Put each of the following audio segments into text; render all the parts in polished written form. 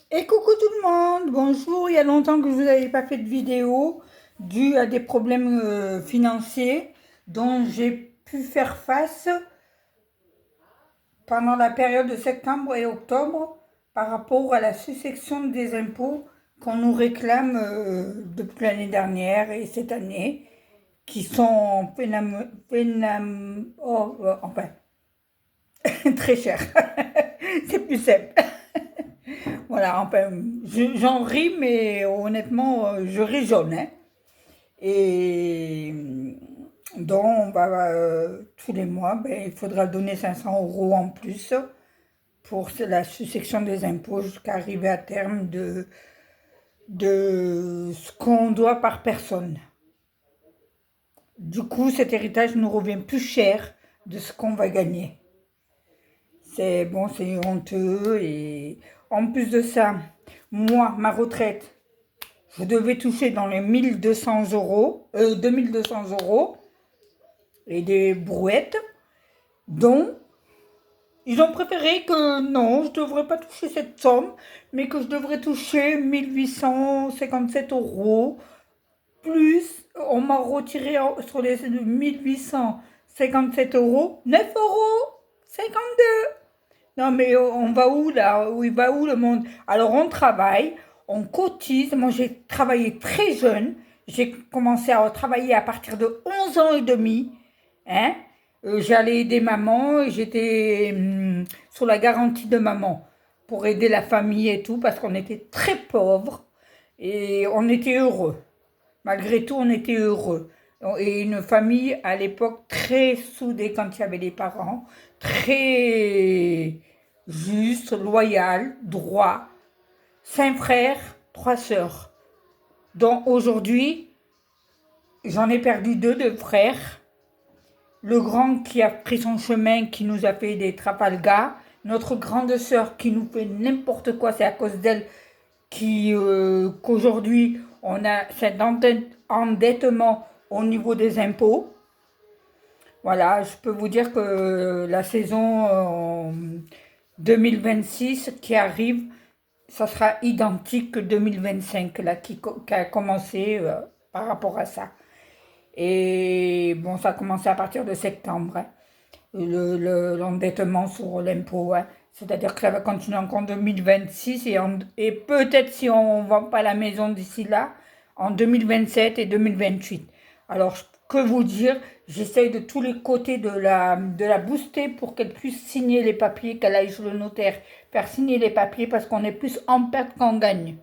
Et coucou tout le monde, bonjour, il y a longtemps que je vous n'avais pas fait de vidéo dû à des problèmes financiers dont j'ai pu faire face pendant la période de septembre et octobre par rapport à la succession des impôts qu'on nous réclame depuis l'année dernière et cette année, qui sont enfin, très chers. C'est plus simple. Voilà, enfin, j'en ris, mais honnêtement, je ris jaune, hein. Et donc, tous les mois, il faudra donner 500 € en plus pour la succession des impôts jusqu'à arriver à terme de ce qu'on doit par personne. Du coup, cet héritage nous revient plus cher de ce qu'on va gagner. C'est bon, c'est honteux. Et en plus de ça, moi, ma retraite, je devais toucher dans les 1200 €, 2200 € et des brouettes. Donc, ils ont préféré que non, je ne devrais pas toucher cette somme, mais que je devrais toucher 1857 €. Plus, on m'a retiré sur les 1857 €, 9,52 €. Non, mais on va où là? Où il va où le monde? Alors, on travaille, on cotise. Moi, j'ai travaillé très jeune. J'ai commencé à travailler à partir de 11 ans et demi. Hein? J'allais aider maman et j'étais sous la garantie de maman pour aider la famille et tout parce qu'on était très pauvres et on était heureux. Malgré tout, on était heureux. Et une famille à l'époque très soudée quand il y avait les parents, très juste, loyal, droit. 5 frères, 3 sœurs. Donc aujourd'hui, j'en ai perdu deux de frères. Le grand qui a pris son chemin, qui nous a fait des Trafalgar. Notre grande sœur qui nous fait n'importe quoi, c'est à cause d'elle qu'aujourd'hui on a cet endettement au niveau des impôts. Voilà, je peux vous dire que la saison 2026 qui arrive, ça sera identique que 2025, là, qui a commencé par rapport à ça. Et bon, ça a commencé à partir de septembre, hein, l'endettement sur l'impôt, hein. C'est-à-dire que ça va continuer encore en 2026 et peut-être si on ne vend pas la maison d'ici là, en 2027 et 2028. Alors, que vous dire, j'essaye de tous les côtés de la booster pour qu'elle puisse signer les papiers, qu'elle aille chez le notaire, faire signer les papiers parce qu'on est plus en perte qu'en gagne.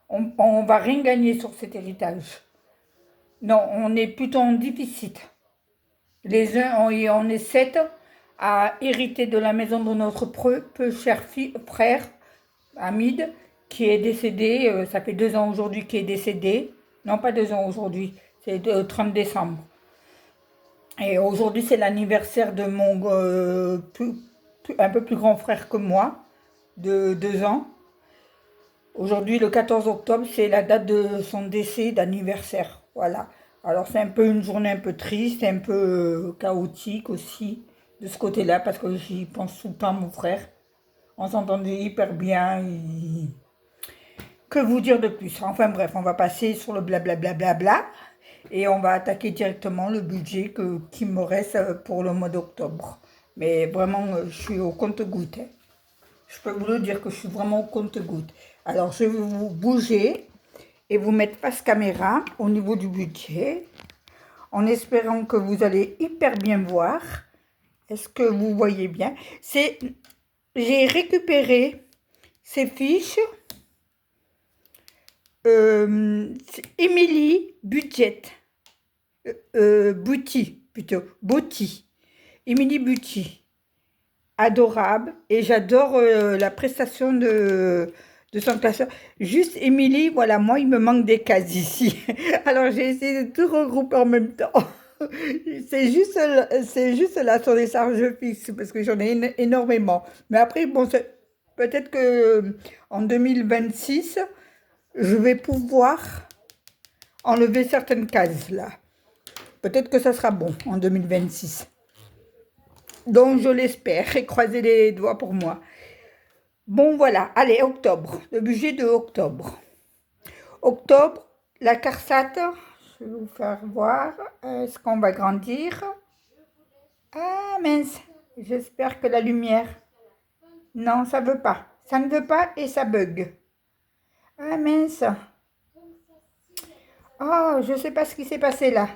On ne va rien gagner sur cet héritage. Non, on est plutôt en déficit. Les uns, on est 7 à hériter de la maison de notre peu cher frère, Hamid, qui est décédé, ça fait 2 ans aujourd'hui qu'il est décédé. Non, pas 2 ans aujourd'hui, c'est le 30 décembre. Et aujourd'hui, c'est l'anniversaire de mon un peu plus grand frère que moi, de 2 ans. Aujourd'hui, le 14 octobre, c'est la date de son décès d'anniversaire. Voilà. Alors, c'est un peu une journée un peu triste, un peu chaotique aussi, de ce côté-là, parce que j'y pense tout le temps, mon frère. On s'entendait hyper bien. Que vous dire de plus? Enfin bref, on va passer sur le blablabla et on va attaquer directement le budget qui me reste pour le mois d'octobre. Mais vraiment, je suis au compte-gouttes, hein. Je peux vous le dire que je suis vraiment au compte-gouttes. Alors, je vais vous bouger et vous mettre face caméra au niveau du budget, en espérant que vous allez hyper bien voir. Est-ce que vous voyez bien? J'ai récupéré ces fiches. Emily Budget. Bouty, plutôt. Bouty. Emily Bouty. Adorable. Et j'adore la prestation de son classeur. Juste Émilie, voilà, moi, il me manque des cases ici. Alors, j'ai essayé de tout regrouper en même temps. C'est juste là sur les charges fixes, parce que j'en ai énormément. Mais après, bon, peut-être que en 2026, je vais pouvoir enlever certaines cases là. Peut-être que ça sera bon en 2026. Donc, je l'espère et croisez les doigts pour moi. Bon, voilà. Allez, octobre. Le budget de octobre. Octobre, la CARSAT, je vais vous faire voir. Est-ce qu'on va grandir? Ah, mince. J'espère que la lumière. Non, ça veut pas. Ça ne veut pas et ça bug. Ah, mince. Oh, je sais pas ce qui s'est passé là.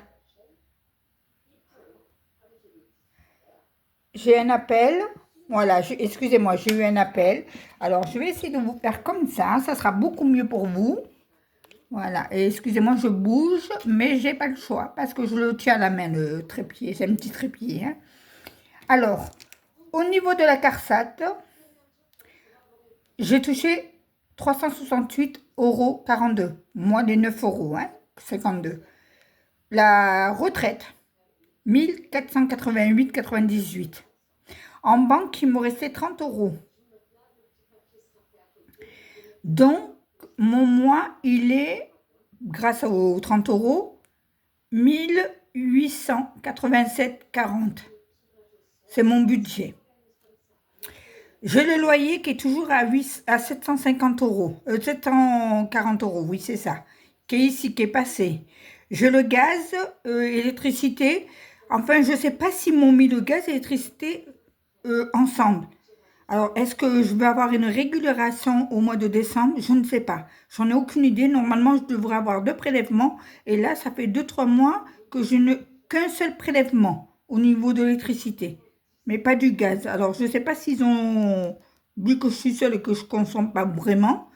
J'ai un appel. Voilà, excusez-moi, j'ai eu un appel. Alors, je vais essayer de vous faire comme ça sera beaucoup mieux pour vous. Voilà, et excusez-moi, je bouge, mais j'ai pas le choix parce que je le tiens à la main, le trépied. C'est un petit trépied, hein. Alors, au niveau de la CARSAT, j'ai touché 368,42 €, moins des 9 euros, hein, 52. La retraite, 1488,98 €. En banque, il me restait 30 euros. Donc, mon mois, il est, grâce aux 30 euros, 1887,40 €. C'est mon budget. J'ai le loyer qui est toujours à 750 euros. 740 euros, oui, c'est ça. Qui est ici, qui est passé. J'ai le gaz, électricité. Enfin, je ne sais pas s'ils m'ont mis le gaz et l'électricité ensemble. Alors, est-ce que je vais avoir une régulation au mois de décembre? Je ne sais pas. J'en ai aucune idée. Normalement, je devrais avoir 2 prélèvements. Et là, ça fait 2-3 mois que je n'ai qu'un seul prélèvement au niveau de l'électricité. Mais pas du gaz. Alors, je ne sais pas s'ils ont vu que je suis seule et que je ne consomme pas vraiment.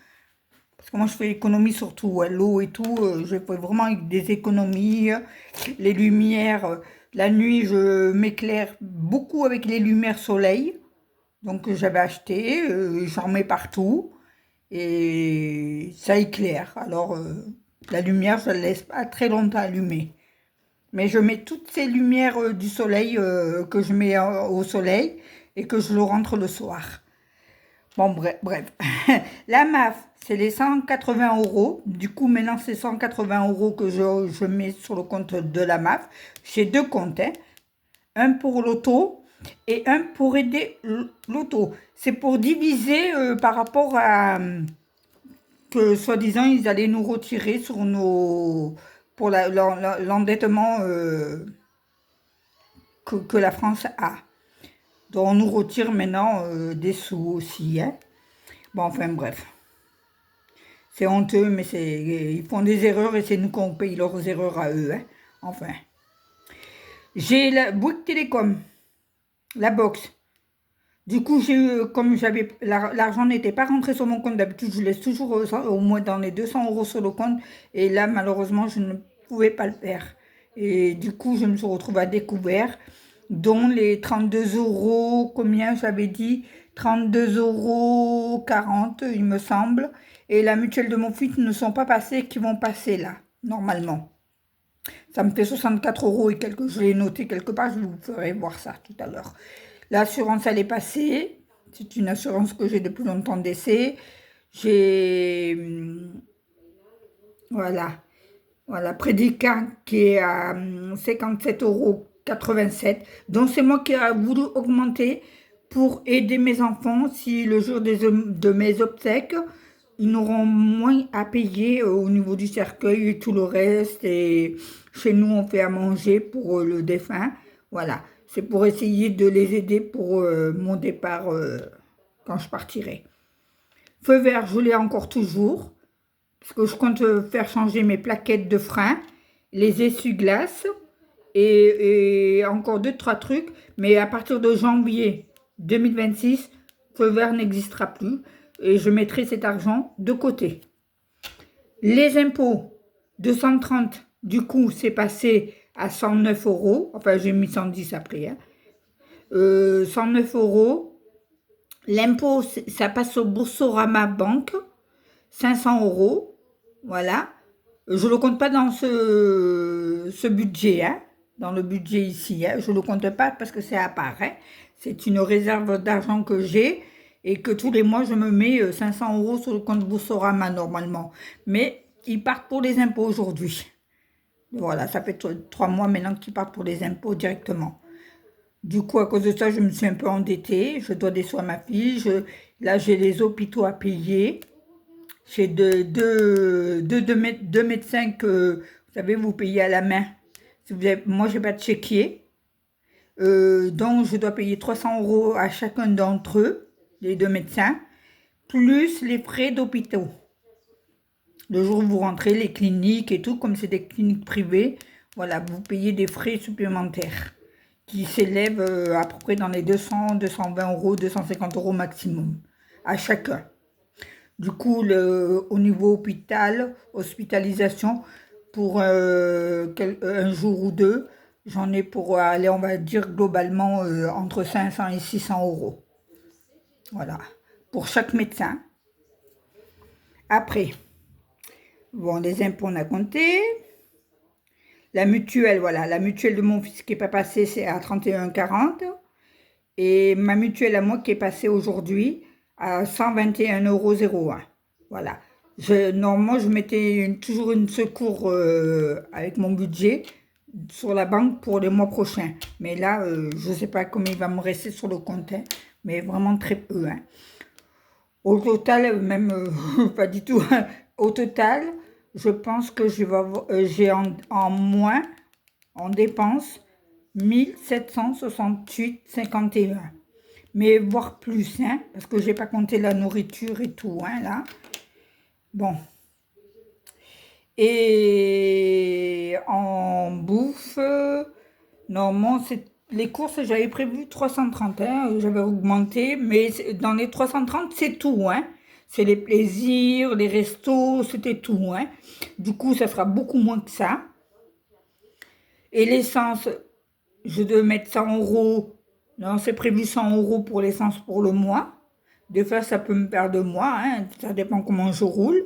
Parce que moi, je fais économie surtout à l'eau et tout. Je fais vraiment des économies. Les lumières, la nuit, je m'éclaire beaucoup avec les lumières soleil. Donc j'avais acheté, j'en mets partout et ça éclaire. Alors la lumière, je ne la laisse pas très longtemps allumée. Mais je mets toutes ces lumières du soleil que je mets au soleil et que je le rentre le soir. Bon, bref. La MAF, c'est les 180 euros. Du coup, maintenant, c'est 180 euros que je mets sur le compte de la MAF. J'ai 2 comptes, hein. Un pour l'auto et un pour aider l'auto. C'est pour diviser par rapport à que soi-disant ils allaient nous retirer sur nos pour l'endettement que la France a. Donc on nous retire maintenant des sous aussi, hein. Bon, enfin bref. C'est honteux, mais ils font des erreurs et c'est nous qu'on paye leurs erreurs à eux, hein. Enfin. J'ai la Bouygues Télécom, la box. Du coup, comme l'argent n'était pas rentré sur mon compte, d'habitude, je laisse toujours au moins dans les 200 euros sur le compte. Et là, malheureusement, je ne pouvais pas le faire. Et du coup, je me suis retrouvée à découvert, dont les 32 euros, combien j'avais dit 32,40 €, il me semble. Et la mutuelle de mon fils ne sont pas passés, qui vont passer là, normalement. Ça me fait 64 euros et quelques, je l'ai noté quelque part, je vous ferai voir ça tout à l'heure. L'assurance, elle est passée. C'est une assurance que j'ai depuis longtemps d'essai. J'ai, voilà, Prédicat qui est à 57,87 €. Donc, c'est moi qui ai voulu augmenter pour aider mes enfants. Si le jour de mes obsèques, ils n'auront moins à payer au niveau du cercueil et tout le reste. Et chez nous, on fait à manger pour le défunt. Voilà. C'est pour essayer de les aider pour mon départ quand je partirai. Feu vert, je l'ai encore toujours. Parce que je compte faire changer mes plaquettes de frein, les essuie-glaces et encore 2-3 trucs. Mais à partir de janvier 2026, feu vert n'existera plus. Et je mettrai cet argent de côté. Les impôts, 230, du coup, c'est passé à 109 euros. Enfin, j'ai mis 110 après. Hein. 109 euros. L'impôt, ça passe au Boursorama Banque, 500 euros. Voilà. Je ne le compte pas dans ce budget, hein, dans le budget ici. Hein. Je ne le compte pas parce que c'est à part. Hein. C'est une réserve d'argent que j'ai et que tous les mois, je me mets 500 euros sur le compte Boursorama normalement. Mais ils partent pour les impôts aujourd'hui. Voilà, ça fait 3 mois maintenant qu'ils partent pour les impôts directement. Du coup, à cause de ça, je me suis un peu endettée. Je dois des sous à ma fille. Là, j'ai les hôpitaux à payer. J'ai deux médecins que, vous savez, vous payez à la main. Si vous avez, moi, je n'ai pas de chéquier. Donc, je dois payer 300 € à chacun d'entre eux, les deux médecins, plus les frais d'hôpitaux. Le jour où vous rentrez, les cliniques et tout, comme c'est des cliniques privées, voilà, vous payez des frais supplémentaires qui s'élèvent à peu près dans les 200, 220 €, 250 € maximum à chacun. Du coup, au niveau hospitalisation, pour un jour ou deux, j'en ai pour aller, on va dire, globalement entre 500 et 600 €. Voilà, pour chaque médecin. Après, bon, les impôts, on a compté. La mutuelle, voilà, la mutuelle de mon fils qui n'est pas passée, c'est à 31,40 €. Et ma mutuelle à moi qui est passée aujourd'hui à 121,01 €. Voilà. Normalement, je mettais toujours une secours avec mon budget sur la banque pour les mois prochains. Mais là, je ne sais pas combien il va me rester sur le compte, hein, mais vraiment très peu. Hein. Au total, même pas du tout, hein. Au total, je pense que j'ai en moins, en dépenses, 1768,51 €. Mais voire plus, hein, parce que j'ai pas compté la nourriture et tout, hein, là. Bon. Et en bouffe, normalement, les courses, j'avais prévu 330, hein, j'avais augmenté, mais dans les 330, c'est tout, hein. C'est les plaisirs, les restos, c'était tout, hein. Du coup, ça sera beaucoup moins que ça. Et l'essence, je dois mettre 100 €. Non, c'est prévu 100 € pour l'essence pour le mois. Des fois, ça peut me perdre de mois, hein, ça dépend comment je roule.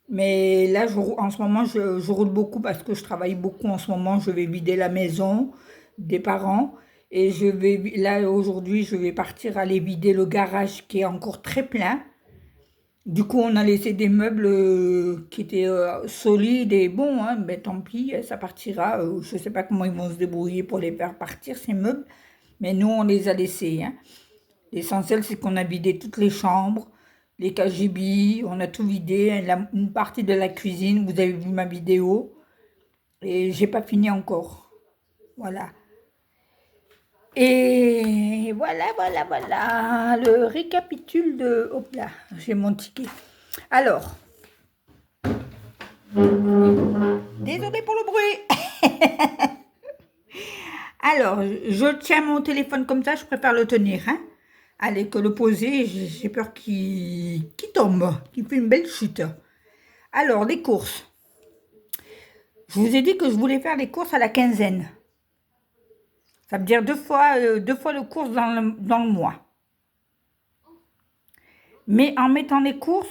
Mais là, en ce moment, je roule beaucoup parce que je travaille beaucoup. En ce moment, je vais vider la maison des parents. Et là, aujourd'hui, je vais partir aller vider le garage qui est encore très plein. Du coup, on a laissé des meubles qui étaient solides et bons, hein, mais tant pis, ça partira. Je ne sais pas comment ils vont se débrouiller pour les faire partir, ces meubles, mais nous, on les a laissés. Hein. L'essentiel, c'est qu'on a vidé toutes les chambres, les KGB, on a tout vidé, une partie de la cuisine, vous avez vu ma vidéo, et j'ai pas fini encore. Voilà. Et voilà, le récapitule de... Hop là, j'ai mon ticket. Alors, désolé pour le bruit. Alors, je tiens mon téléphone comme ça, je préfère le tenir. Hein. Allez, que le poser, j'ai peur qu'il tombe, qu'il fait une belle chute. Alors, les courses. Je vous ai dit que je voulais faire les courses à la quinzaine. Ça veut dire deux fois le course dans le mois. Mais en mettant les courses,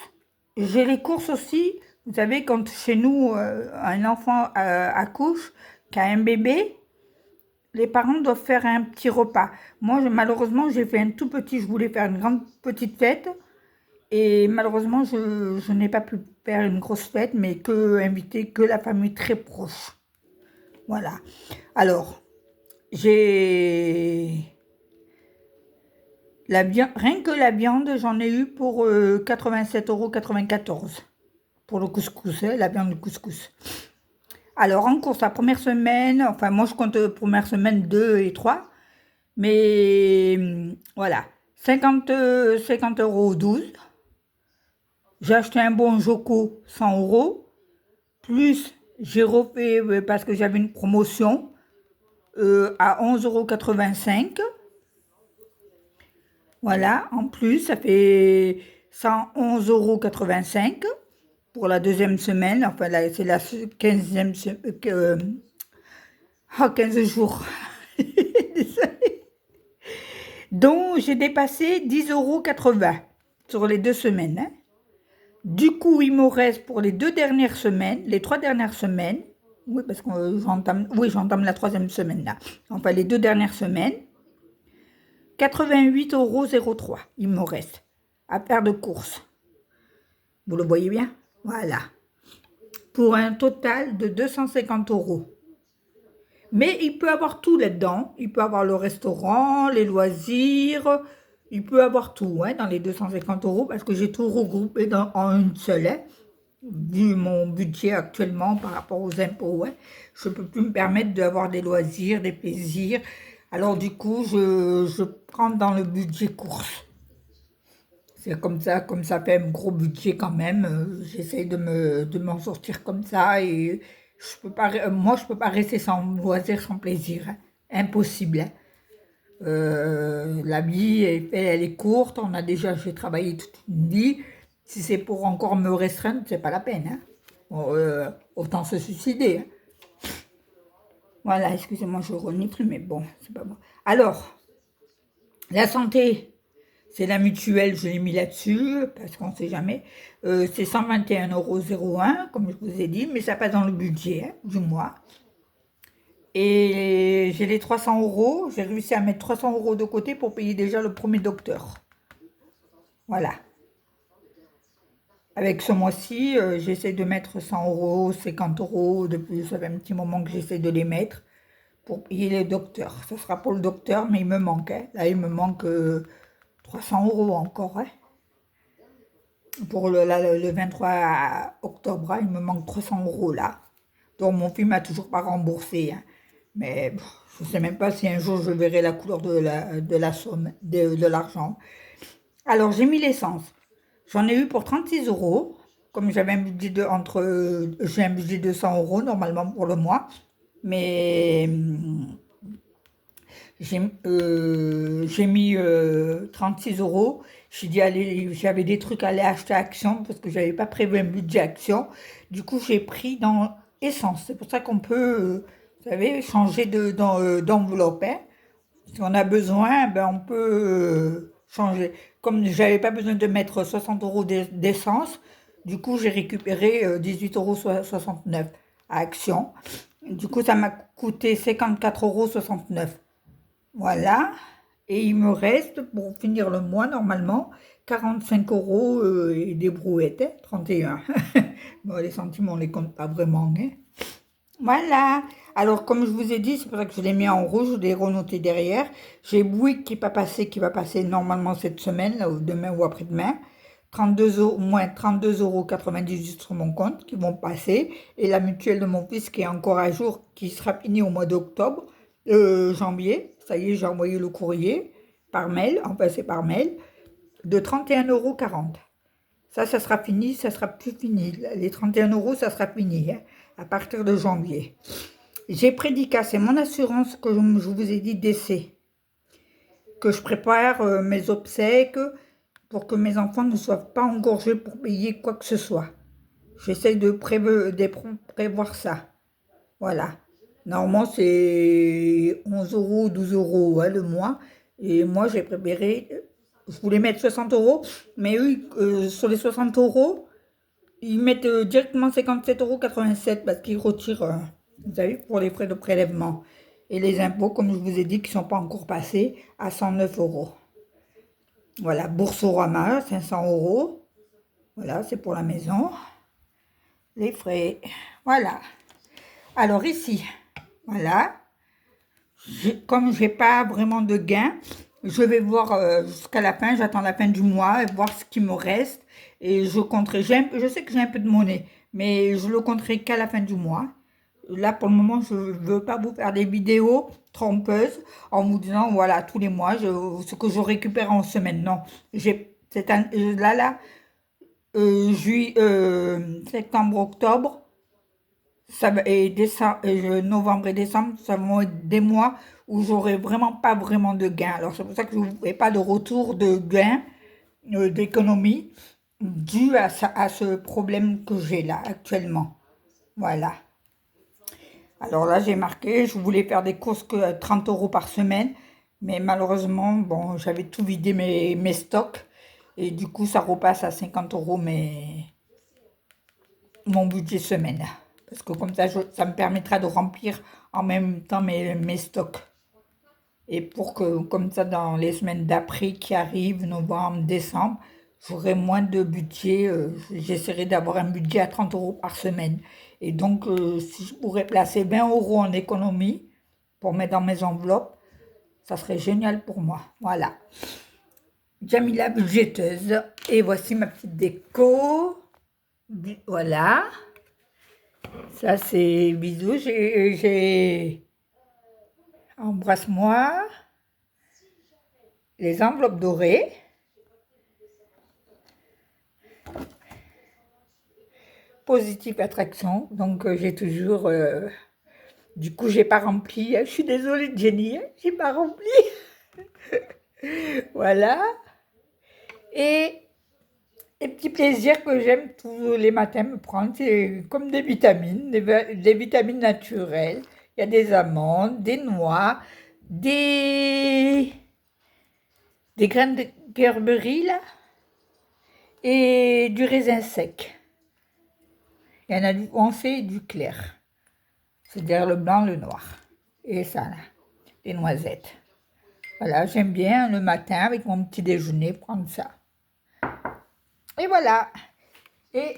j'ai les courses aussi. Vous savez, quand chez nous, un enfant accouche, qui a un bébé, les parents doivent faire un petit repas. Moi, malheureusement, j'ai fait un tout petit. Je voulais faire une grande petite fête. Et malheureusement, je n'ai pas pu faire une grosse fête, mais inviter que la famille très proche. Voilà. Alors, j'ai... rien que la viande, j'en ai eu pour 87,94 € pour le couscous, hein, la viande de couscous. Alors, en course, la première semaine, enfin, moi, je compte première semaine 2 et 3, mais voilà, 50,12 €. J'ai acheté un bon Joko, 100 €, plus j'ai refait, parce que j'avais une promotion, à 11,85 €. Voilà, en plus, ça fait 111,85 € pour la deuxième semaine. Enfin, c'est la 15e semaine. 15 jours. Désolée. Donc, j'ai dépassé 10,80 € sur les 2 semaines. Hein. Du coup, il me reste pour les 2 dernières semaines, les 3 dernières semaines. Oui, parce que j'entame la 3e semaine là. Enfin, les 2 dernières semaines. 88,03 €, il me reste à faire de courses. Vous le voyez bien? Voilà. Pour un total de 250 €. Mais il peut avoir tout là-dedans. Il peut avoir le restaurant, les loisirs. Il peut avoir tout hein, dans les 250 euros parce que j'ai tout regroupé en une seule. Hein. Vu mon budget actuellement par rapport aux impôts, ouais, je ne peux plus me permettre d'avoir des loisirs, des plaisirs. Alors du coup, je prends dans le budget course. C'est comme ça fait un gros budget quand même. J'essaye de m'en sortir comme ça et moi, je peux pas rester sans loisir, sans plaisir. Hein. Impossible. Hein. La vie, elle est courte. J'ai travaillé toute une vie. Si c'est pour encore me restreindre, c'est pas la peine. Hein. Bon, autant se suicider. Hein. Voilà, excusez-moi, je renifle, mais bon, c'est pas bon. Alors, la santé, c'est la mutuelle, je l'ai mis là-dessus, parce qu'on ne sait jamais. C'est 121,01 €, comme je vous ai dit, mais ça passe dans le budget hein, du mois. Et j'ai les 300 euros, j'ai réussi à mettre 300 euros de côté pour payer déjà le premier docteur. Voilà. Avec ce mois-ci, j'essaie de mettre 100 euros, 50 euros de plus. Ça fait un petit moment que j'essaie de les mettre pour payer les docteurs. Ce sera pour le docteur, mais il me manque. Hein. Là, il me manque 300 euros encore. Hein. Pour le 23 octobre, hein, il me manque 300 euros là. Donc mon fils m'a toujours pas remboursé. Hein. Mais je ne sais même pas si un jour je verrai la couleur de la somme, de l'argent. Alors j'ai mis l'essence. J'en ai eu pour 36 euros. Comme j'avais un budget j'ai un budget de 100 euros normalement pour le mois. Mais j'ai mis 36 euros. J'ai dit, allez, j'avais des trucs à aller acheter à Action parce que j'avais pas prévu un budget Action. Du coup, j'ai pris dans Essence. C'est pour ça qu'on peut, vous savez, changer d'enveloppe. Hein. Si on a besoin, ben on peut changer. Comme j'avais pas besoin de mettre 60 euros d'essence, du coup, j'ai récupéré 18,69 € à Action. Du coup, ça m'a coûté 54,69 €. Voilà. Et il me reste, pour finir le mois, normalement, 45 euros et des brouettes, hein, 31. Bon, les centimes, on ne les compte pas vraiment. Hein. Voilà. Alors, comme je vous ai dit, c'est pour ça que je l'ai mis en rouge, je l'ai renoté derrière. J'ai Bouygues qui va passer normalement cette semaine, là, ou demain ou après-demain. 32 euros, moins 32,98 € sur mon compte qui vont passer. Et la mutuelle de mon fils qui est encore à jour, qui sera finie au mois d'octobre, janvier. Ça y est, j'ai envoyé le courrier par mail, enfin c'est par mail, de 31,40 €. Ça sera fini, ça sera plus fini. Les 31 euros, ça sera fini hein, à partir de janvier. J'ai Prédicat, c'est mon assurance que je vous ai dit décès. Que je prépare mes obsèques pour que mes enfants ne soient pas engorgés pour payer quoi que ce soit. J'essaie de prévoir ça. Voilà. Normalement, c'est 11 euros, 12 euros hein, le mois. Et moi, j'ai préféré, je voulais mettre 60 euros, mais eux, sur les 60 euros, ils mettent directement 57,87 € parce qu'ils retirent, vous savez, pour les frais de prélèvement. Et les impôts, comme je vous ai dit, qui ne sont pas encore passés, à 109 euros. Voilà, Boursorama, 500 euros. Voilà, c'est pour la maison. Les frais. Voilà. Alors ici, voilà. Comme je n'ai pas vraiment de gain, je vais voir jusqu'à la fin, j'attends la fin du mois, et voir ce qui me reste. Et je compterai, je sais que j'ai un peu de monnaie, mais je le compterai qu'à la fin du mois. Là, pour le moment, je ne veux pas vous faire des vidéos trompeuses en vous disant, voilà, tous les mois, ce que je récupère en semaine. Non, là, septembre, octobre, novembre et décembre, ça vont être des mois où j'aurai vraiment pas vraiment de gain. Alors c'est pour ça que je ne vous fais pas de retour de gain d'économie dû à ce problème que j'ai là actuellement. Voilà. Alors là j'ai marqué, je voulais faire des courses que 30 euros par semaine, mais malheureusement, bon, j'avais tout vidé mes stocks et du coup ça repasse à 50 euros mon budget semaine. Parce que comme ça me permettra de remplir en même temps mes stocks. Et pour que, comme ça, dans les semaines d'après qui arrivent, novembre, décembre, j'aurai moins de budget. J'essaierai d'avoir un budget à 30 euros par semaine. Et donc, si je pourrais placer 20 euros en économie, pour mettre dans mes enveloppes. Ça serait génial pour moi. Voilà. Jamila budgéteuse. Et voici ma petite déco. Voilà. Ça, c'est bisous. Embrasse-moi. Les enveloppes dorées. Positive attraction. Donc, j'ai toujours... du coup, j'ai pas rempli. Je suis désolée, Jenny. J'ai pas rempli. Voilà. Et les petits plaisirs que j'aime tous les matins me prendre, c'est comme des vitamines, des vitamines naturelles. Il y a des amandes, des noix, des graines de gerberie là, et du raisin sec. Il y en a du foncé et du clair. C'est-à-dire le blanc, le noir. Et ça là, des noisettes. Voilà, j'aime bien le matin avec mon petit déjeuner prendre ça. Et voilà. Et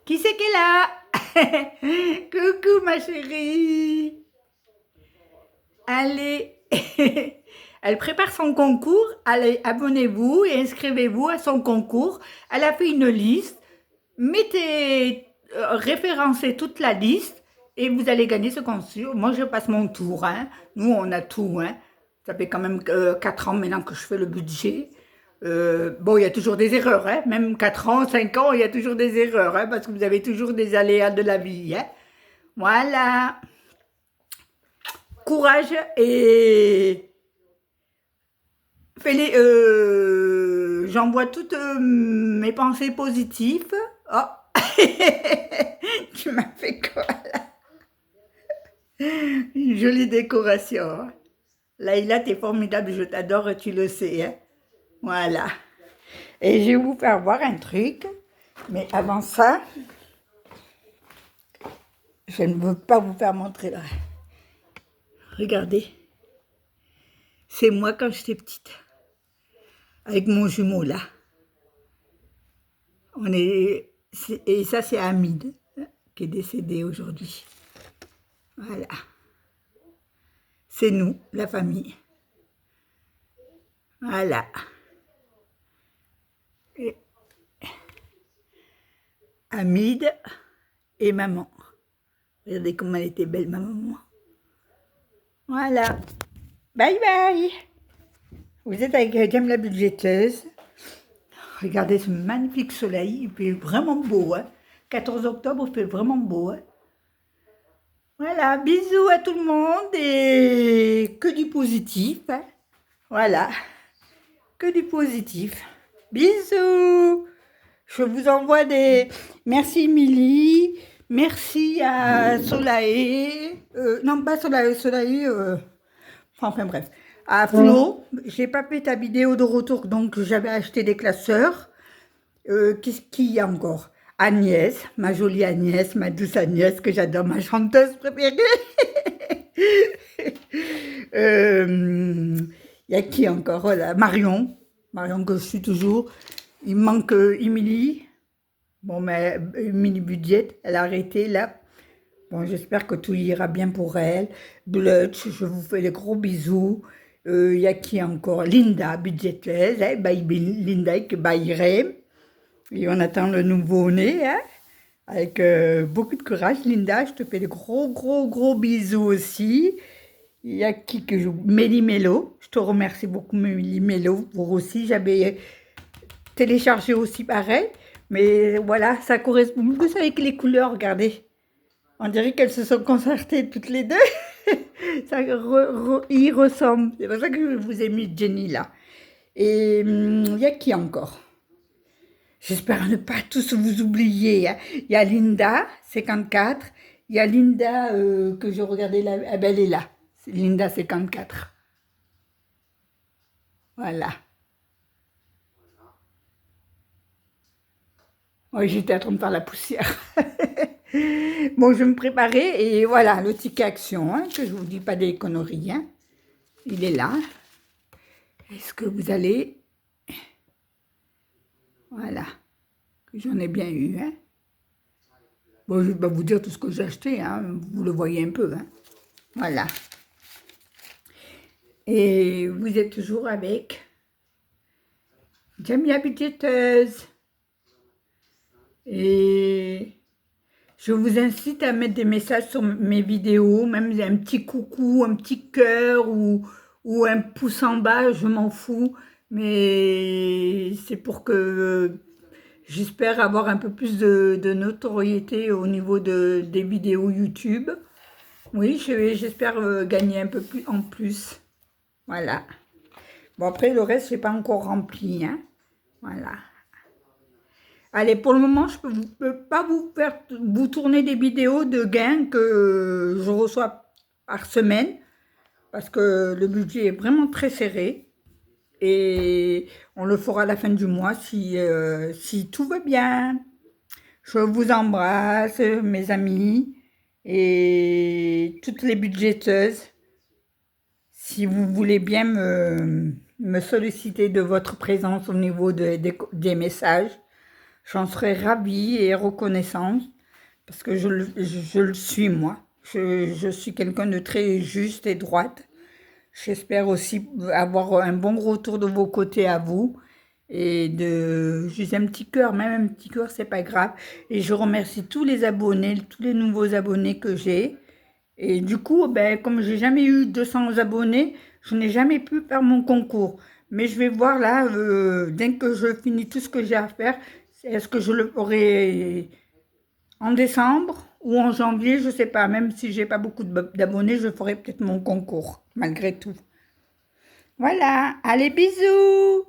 qui c'est qui est là? Coucou ma chérie. Allez. Elle prépare son concours. Allez, abonnez-vous et inscrivez-vous à son concours. Elle a fait une liste. Mettez, référencez toute la liste et vous allez gagner ce concours. Moi, je passe mon tour. Hein. Nous, on a tout. Hein. Ça fait quand même 4 ans maintenant que je fais le budget. Bon, il y a toujours des erreurs, hein. Même 4 ans, 5 ans, il y a toujours des erreurs, hein, parce que vous avez toujours des aléas de la vie. Hein. Voilà. Courage et j'envoie toutes mes pensées positives. Oh, tu m'as fait quoi là? Une jolie décoration. Hein. Laïla, t'es formidable, je t'adore, tu le sais. Hein. Voilà. Et je vais vous faire voir un truc. Mais avant ça, je ne veux pas vous faire montrer là. Regardez. C'est moi quand j'étais petite. Avec mon jumeau là. Et ça, c'est Hamid, qui est décédé aujourd'hui. Voilà. C'est nous, la famille. Voilà. Et Hamid et maman. Regardez comment elle était belle, ma maman. Voilà. Bye bye. Vous êtes avec Jam la budgéteuse. Regardez ce magnifique soleil. Il fait vraiment beau. Hein. 14 octobre, il fait vraiment beau. Hein. Voilà. Bisous à tout le monde et que du positif. Hein. Voilà. Que du positif. Bisous. Je vous envoie des... Merci Émilie. Merci à Solae. Non, pas Solae. Enfin bref. À Flo. J'ai pas fait ta vidéo de retour, donc j'avais acheté des classeurs. Qu'est-ce qu'il y a encore? Agnès, ma jolie Agnès, ma douce Agnès, que j'adore, ma chanteuse préférée. Il y a qui encore? Voilà. Marion que je suis toujours. Il manque Émilie. Bon, mais Émilie Budget, elle a arrêté là. Bon, j'espère que tout ira bien pour elle. Blutch, je vous fais des gros bisous. Il y a qui encore? Linda Budgeteuse, hein, Linda avec Irem. Et on attend le nouveau-né, hein, avec beaucoup de courage. Linda, je te fais des gros bisous aussi. Il y a qui que je... Mélie Mélo, je te remercie beaucoup Mélie Mélo, pour aussi, j'avais téléchargé aussi pareil, mais voilà, ça correspond plus avec les couleurs, regardez. On dirait qu'elles se sont concertées toutes les deux, ça y ressemble, c'est pour ça que je vous ai mis Jenny là. Et il y a qui encore? J'espère ne pas tous vous oublier. Hein. Il y a Linda, 54, il y a Linda que je regardais là, ah ben elle est là. Linda 54. Voilà. Oui, j'étais en train de faire la poussière. Bon, je vais me préparer et voilà, le ticket action, hein, que je ne vous dis pas des conneries. Hein. Il est là. Est-ce que vous allez... Voilà. Que j'en ai bien eu. Hein. Bon, je ne vais pas vous dire tout ce que j'ai acheté, hein. Vous le voyez un peu. Hein. Voilà. Et vous êtes toujours avec Jamia Budgeteuse. Et je vous incite à mettre des messages sur mes vidéos, même un petit coucou, un petit cœur ou un pouce en bas, je m'en fous. Mais c'est pour que j'espère avoir un peu plus de notoriété au niveau des vidéos YouTube. Oui, j'espère gagner un peu plus en plus. Voilà. Bon, après, le reste, je n'ai pas encore rempli, hein. Voilà. Allez, pour le moment, je ne peux pas vous tourner des vidéos de gains que je reçois par semaine parce que le budget est vraiment très serré et on le fera à la fin du mois si tout va bien. Je vous embrasse, mes amis et toutes les budgéteuses. Si vous voulez bien me solliciter de votre présence au niveau des messages, j'en serais ravie et reconnaissante parce que je le suis moi. Je suis quelqu'un de très juste et droite. J'espère aussi avoir un bon retour de vos côtés à vous et juste un petit cœur, même un petit cœur, c'est pas grave. Et je remercie tous les abonnés, tous les nouveaux abonnés que j'ai. Et du coup, ben, comme j'ai jamais eu 200 abonnés, je n'ai jamais pu faire mon concours. Mais je vais voir là, dès que je finis tout ce que j'ai à faire, est-ce que je le ferai en décembre ou en janvier, je ne sais pas. Même si j'ai pas beaucoup d'abonnés, je ferai peut-être mon concours, malgré tout. Voilà, allez, bisous!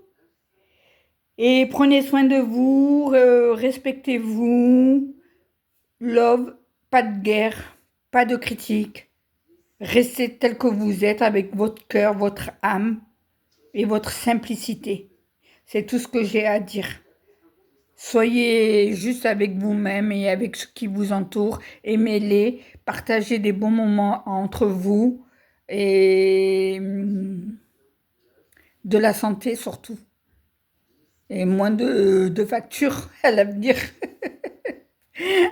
Et prenez soin de vous, respectez-vous, love, pas de guerre, pas de critique. Restez tel que vous êtes avec votre cœur, votre âme et votre simplicité. C'est tout ce que j'ai à dire. Soyez juste avec vous-même et avec ce qui vous entoure. Aimez-les, partagez des bons moments entre vous et de la santé surtout. Et moins de factures à l'avenir.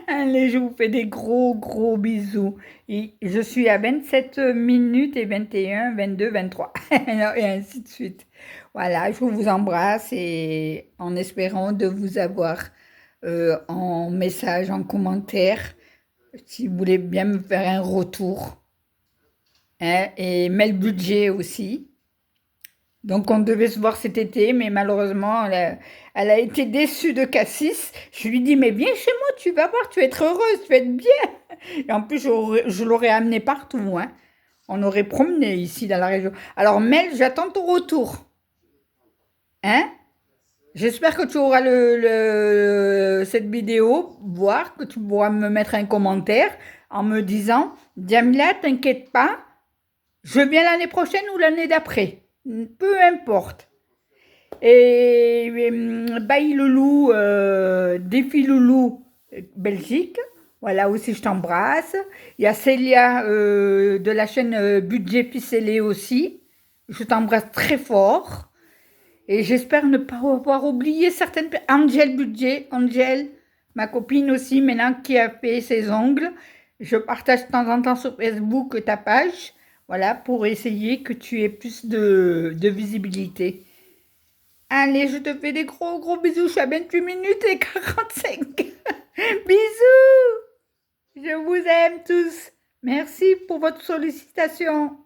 Allez, je vous fais des gros bisous. Et je suis à 27 minutes et 21, 22, 23. Et ainsi de suite. Voilà, je vous embrasse et en espérant de vous avoir en message, en commentaire, si vous voulez bien me faire un retour. Hein, et mais le budget aussi. Donc, on devait se voir cet été, mais malheureusement, elle a été déçue de Cassis. Je lui dis, mais viens chez moi, tu vas voir, tu vas être heureuse, tu vas être bien. Et en plus, je l'aurais amené partout, hein. On aurait promené ici dans la région. Alors, Mel, j'attends ton retour. Hein? J'espère que tu auras cette vidéo, voir, que tu pourras me mettre un commentaire en me disant, Jamila, t'inquiète pas, je viens l'année prochaine ou l'année d'après. Peu importe. Et Bye Loulou, Défi Loulou, Belgique. Voilà, aussi je t'embrasse. Il y a Célia de la chaîne Budget Ficelé aussi. Je t'embrasse très fort. Et j'espère ne pas avoir oublié certaines... Angel Budget, Angel, ma copine aussi maintenant qui a fait ses ongles. Je partage de temps en temps sur Facebook ta page. Voilà, pour essayer que tu aies plus de visibilité. Allez, je te fais des gros bisous. Je suis à 28 minutes et 45. Bisous! Je vous aime tous. Merci pour votre sollicitation.